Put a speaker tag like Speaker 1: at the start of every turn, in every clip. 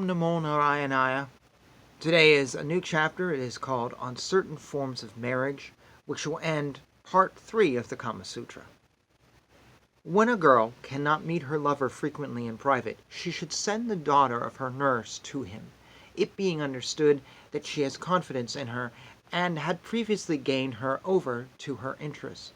Speaker 1: Om Namo Narayana. Today is a new chapter. It is called On Certain Forms of Marriage, which will end part 3 of the Kama Sutra. When a girl cannot meet her lover frequently in private, she should send the daughter of her nurse to him, it being understood that she has confidence in her and had previously gained her over to her interests.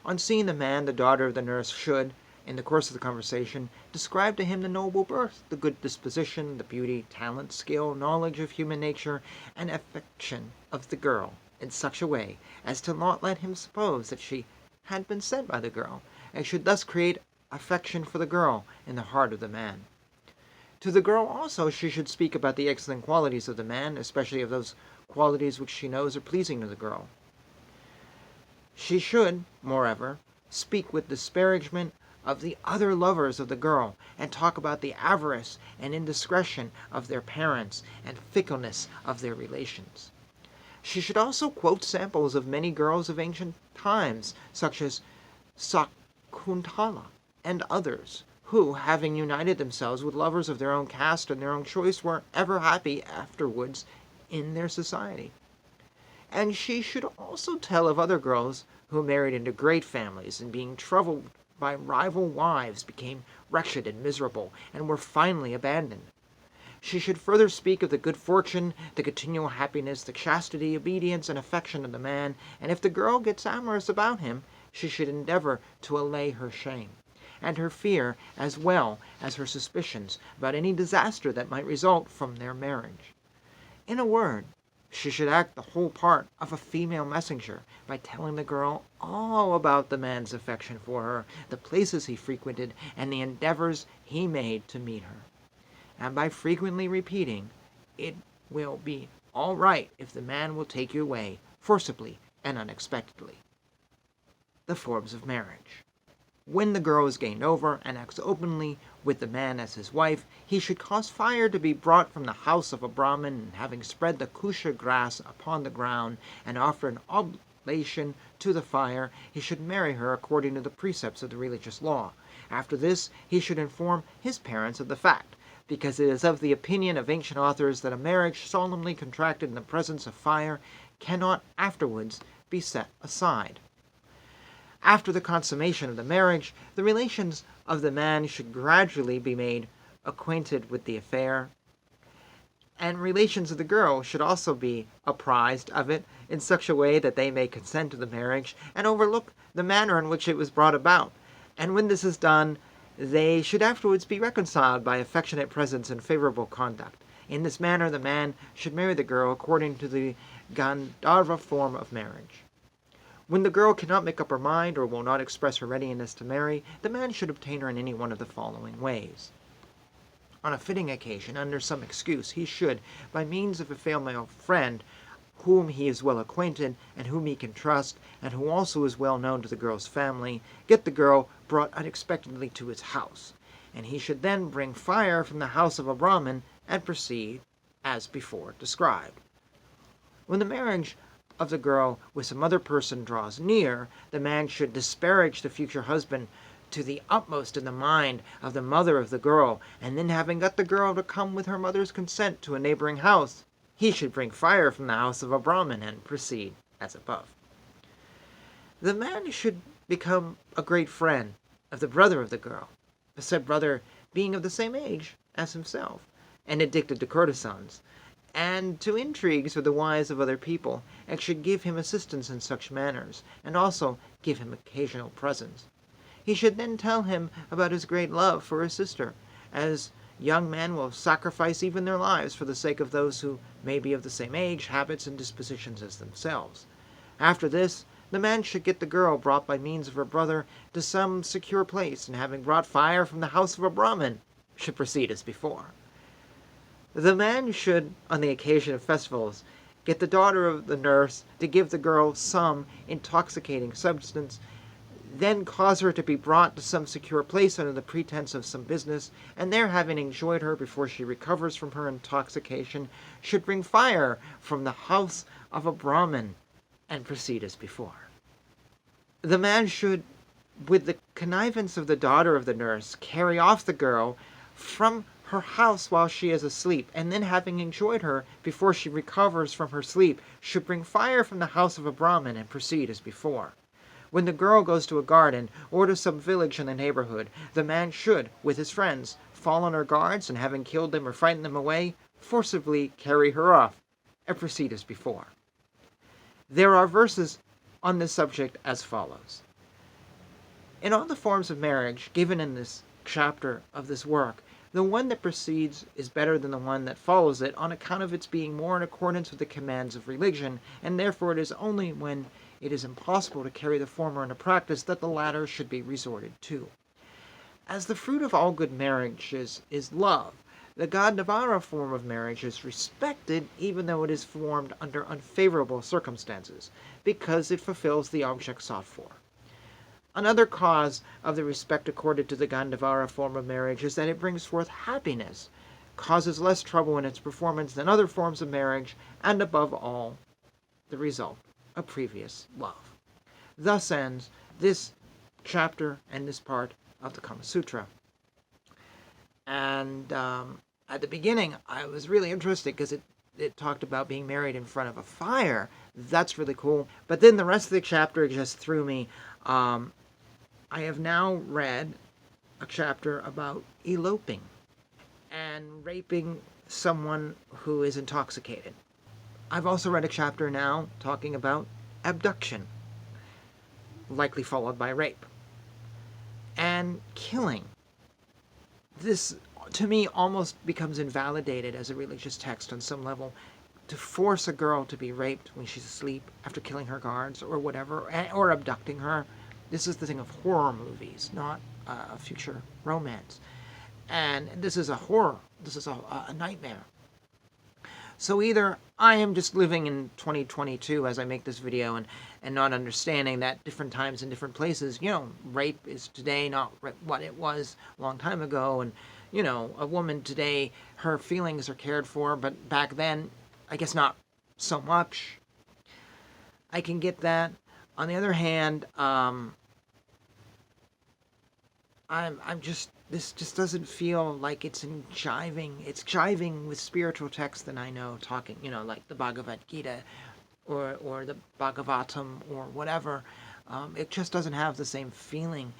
Speaker 1: On seeing the man, the daughter of the nurse should, in the course of the conversation, describe to him the noble birth, the good disposition, the beauty, talent, skill, knowledge of human nature, and affection of the girl, in such a way as to not let him suppose that she had been sent by the girl, and should thus create affection for the girl in the heart of the man. To the girl also she should speak about the excellent qualities of the man, especially of those qualities which she knows are pleasing to the girl. She should, moreover, speak with disparagement of the other lovers of the girl, and talk about the avarice and indiscretion of their parents and fickleness of their relations. She should also quote samples of many girls of ancient times, such as Sakuntala and others, who, having united themselves with lovers of their own caste and their own choice, were ever happy afterwards in their society. And she should also tell of other girls who married into great families, and being troubled by rival wives became wretched and miserable, and were finally abandoned. She should further speak of the good fortune, the continual happiness, the chastity, obedience, and affection of the man, and if the girl gets amorous about him, she should endeavor to allay her shame, and her fear, as well as her suspicions about any disaster that might result from their marriage. In a word, she should act the whole part of a female messenger by telling the girl all about the man's affection for her, the places he frequented, and the endeavors he made to meet her. And by frequently repeating, "It will be all right if the man will take you away, forcibly and unexpectedly." The forms of marriage. When the girl is gained over and acts openly with the man as his wife, he should cause fire to be brought from the house of a Brahmin, and having spread the kusha grass upon the ground and offer an oblation to the fire, he should marry her according to the precepts of the religious law. After this, he should inform his parents of the fact, because it is of the opinion of ancient authors that a marriage solemnly contracted in the presence of fire cannot afterwards be set aside. After the consummation of the marriage, the relations of the man should gradually be made acquainted with the affair, and relations of the girl should also be apprised of it in such a way that they may consent to the marriage and overlook the manner in which it was brought about. And when this is done, they should afterwards be reconciled by affectionate presence and favorable conduct. In this manner, the man should marry the girl according to the Gandharva form of marriage. When the girl cannot make up her mind or will not express her readiness to marry, the man should obtain her in any one of the following ways. On a fitting occasion, under some excuse, he should, by means of a female friend whom he is well acquainted and whom he can trust, and who also is well known to the girl's family, get the girl brought unexpectedly to his house, and he should then bring fire from the house of a Brahmin and proceed as before described. When the marriage of the girl with some other person draws near, the man should disparage the future husband to the utmost in the mind of the mother of the girl, and then, having got the girl to come with her mother's consent to a neighboring house, he should bring fire from the house of a Brahmin and proceed as above. The man should become a great friend of the brother of the girl, the said brother being of the same age as himself, and addicted to courtesans, and to intrigues with the wives of other people, and should give him assistance in such matters, and also give him occasional presents. He should then tell him about his great love for his sister, as young men will sacrifice even their lives for the sake of those who may be of the same age, habits, and dispositions as themselves. After this, the man should get the girl brought by means of her brother to some secure place, and having brought fire from the house of a Brahmin, should proceed as before. The man should, on the occasion of festivals, get the daughter of the nurse to give the girl some intoxicating substance, then cause her to be brought to some secure place under the pretense of some business, and there, having enjoyed her before she recovers from her intoxication, should bring fire from the house of a Brahmin and proceed as before. The man should, with the connivance of the daughter of the nurse, carry off the girl from her house while she is asleep, and then having enjoyed her before she recovers from her sleep, should bring fire from the house of a Brahmin and proceed as before. When the girl goes to a garden, or to some village in the neighborhood, the man should, with his friends, fall on her guards, and having killed them or frightened them away, forcibly carry her off, and proceed as before. There are verses on this subject as follows. In all the forms of marriage given in this chapter of this work, the one that precedes is better than the one that follows it on account of its being more in accordance with the commands of religion, and therefore it is only when it is impossible to carry the former into practice that the latter should be resorted to. As the fruit of all good marriages is love, the Gandavara form of marriage is respected even though it is formed under unfavorable circumstances, because it fulfills the object sought for. Another cause of the respect accorded to the Gandavara form of marriage is that it brings forth happiness, causes less trouble in its performance than other forms of marriage, and above all, the result of previous love. Thus ends this chapter and this part of the Kama Sutra. And at the beginning, I was really interested because it talked about being married in front of a fire. That's really cool. But then the rest of the chapter just threw me. I have now read a chapter about eloping and raping someone who is intoxicated. I've also read a chapter now talking about abduction, likely followed by rape, and killing. This, to me, almost becomes invalidated as a religious text on some level. To force a girl to be raped when she's asleep after killing her guards or whatever, or abducting her. This is the thing of horror movies, not a future romance. And this is a horror. This is a nightmare. So either I am just living in 2022 as I make this video and not understanding that different times in different places, rape is today not what it was a long time ago. And, a woman today, her feelings are cared for, but back then, I guess not so much. I can get that. On the other hand, this just doesn't feel like it's jiving. It's jiving with spiritual texts that I know, talking, like the Bhagavad Gita or the Bhagavatam or whatever. It just doesn't have the same feeling